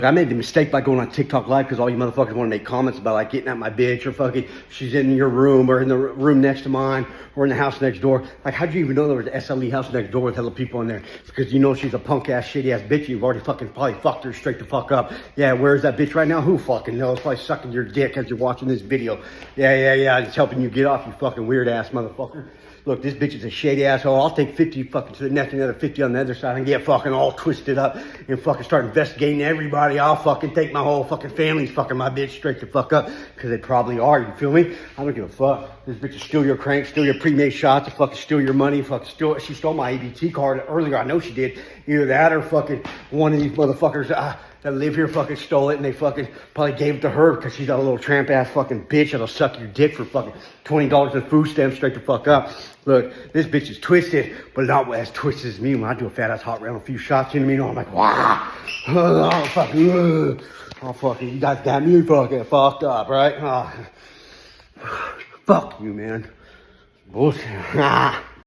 I made the mistake by going on TikTok Live because all you motherfuckers want to make comments about like getting at my bitch or fucking she's in your room or in the room next to mine or in the house next door. Like, how'd you even know there was an SLE house next door with hella people in there? Because you know she's a punk ass, shitty ass bitch. You've already fucking probably fucked her straight the fuck up. Yeah, where's that bitch right now? Who fucking knows? Probably sucking your dick as you're watching this video. Yeah. It's helping you get off, you fucking weird ass motherfucker. Look, this bitch is a shady asshole. I'll take 50 fucking to the neck and another 50 on the other side and get fucking all twisted up and fucking start investigating everybody. I'll fucking take my whole fucking family's fucking my bitch straight the fuck up because they probably are. You feel me? I don't give a fuck. This bitch will steal your crank, steal your pre-made shots, to fucking steal your money, fucking steal. She stole my ABT card earlier. I know she did. Either that or fucking one of these motherfuckers that live here fucking stole it and they fucking probably gave it to her because she's a little tramp ass fucking bitch that'll suck your dick for fucking $20 in food stamps straight the fuck up. Look, this bitch is twisted, but not as twisted as me. When I do a fat ass hot round, a few shots into me, I'm like, wow. Oh, fucking, you guys got me fucking fucked up, right? Oh. Fuck you, man. Bullshit.